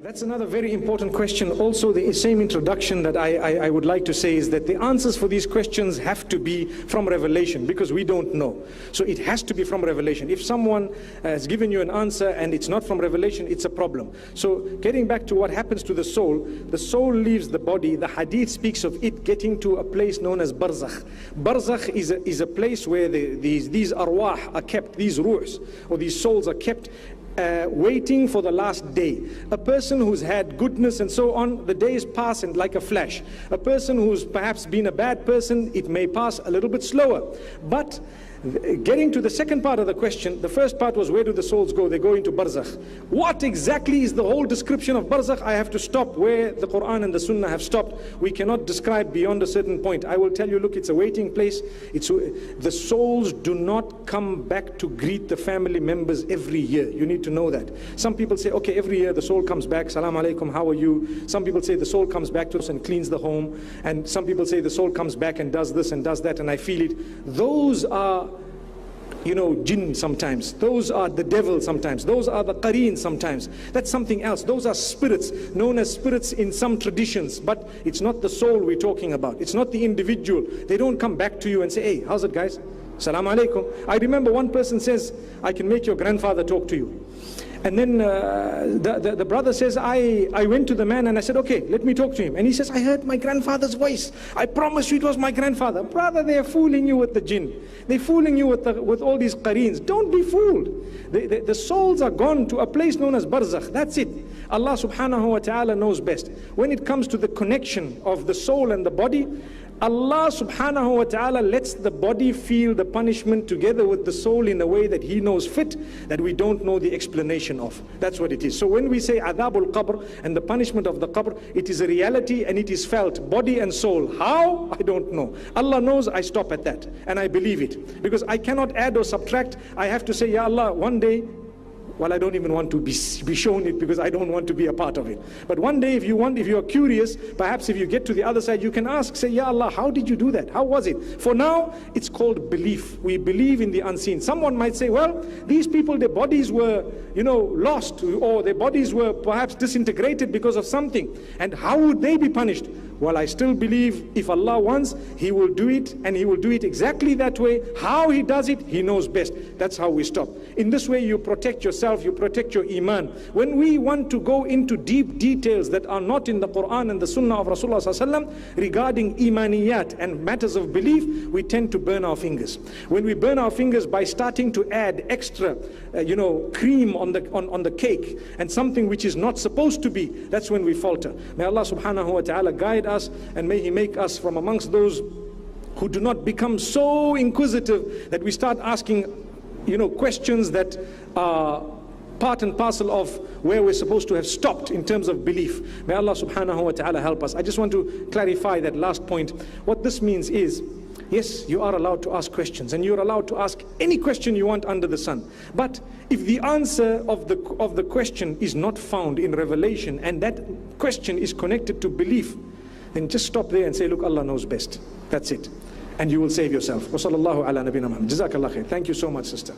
That's another very important question. Also, the same introduction that I would like to say is that the answers for these questions have to be from revelation, because we don't know. So it has to be from revelation. If someone has given you an answer and it's not from revelation, it's a problem. So getting back to what happens to the soul leaves the body. The hadith speaks of it getting to a place known as barzakh. Barzakh is a place where these arwah are kept, these ruhs or these souls are kept, waiting for the last day. A person who's had goodness and so on, the days pass and like a flash. A person who's perhaps been a bad person, it may pass a little bit slower. But getting to the second part of the question, the first part was, where do the souls go? They go into barzakh. What exactly is the whole description of barzakh? I have to stop where the Quran and the Sunnah have stopped. We cannot describe beyond a certain point. I will tell you, look, it's a waiting place. The souls do not come back to greet the family members every year. You need to know that. Some people say, okay, every year the soul comes back, salam alaikum, how are you? Some people say the soul comes back to us and cleans the home. And some people say the soul comes back and does this and does that, and I feel it. Those are, jinn sometimes. Those are the devil sometimes. Those are the qareen sometimes. That's something else. Those are spirits, known as spirits in some traditions. But it's not the soul we're talking about. It's not the individual. They don't come back to you and say, hey, how's it, guys? Salam alaikum. I remember one person says, I can make your grandfather talk to you. And then the brother says, I went to the man and I said, okay, let me talk to him. And he says, I heard my grandfather's voice. I promise you it was my grandfather. Brother, they're fooling you with the jinn. They're fooling you with all these qareens. Don't be fooled. The souls are gone to a place known as barzakh. That's it. Allah subhanahu wa ta'ala knows best. When it comes to the connection of the soul and the body, Allah subhanahu wa ta'ala lets the body feel the punishment together with the soul in a way that He knows fit, that we don't know the explanation of. That's what it is. So when we say adabul qabr and the punishment of the qabr, it is a reality and it is felt, body and soul. How? I don't know. Allah knows. I stop at that and I believe it, because I cannot add or subtract. I have to say, Ya Allah, one day, well, I don't even want to be shown it, because I don't want to be a part of it. But one day, if you are curious, perhaps if you get to the other side, you can ask, say, Ya Allah, how did you do that? How was it? For now, it's called belief. We believe in the unseen. Someone might say, well, these people, their bodies were, lost, or their bodies were perhaps disintegrated because of something. And how would they be punished? Well, I still believe if Allah wants, He will do it, and He will do it exactly that way. How He does it, He knows best. That's how we stop. In this way, you protect yourself, you protect your iman. When we want to go into deep details that are not in the Quran and the Sunnah of Rasulullah sallallahu alaihi wasallam regarding imaniyat and matters of belief, we tend to burn our fingers. When we burn our fingers by starting to add extra, cream on the cake and something which is not supposed to be, that's when we falter. May Allah subhanahu wa ta'ala guide us, and may He make us from amongst those who do not become so inquisitive that we start asking questions that are part and parcel of where we're supposed to have stopped in terms of belief. May Allah subhanahu wa ta'ala help us. I just want to clarify that last point. What this means is, yes, you are allowed to ask questions, and you're allowed to ask any question you want under the sun. But if the answer of the question is not found in revelation, and that question is connected to belief, then just stop there and say, look, Allah knows best. That's it. And you will save yourself. Wa sallallahu ala nabina Muhammad. Jazakallah khair. Thank you so much, sister.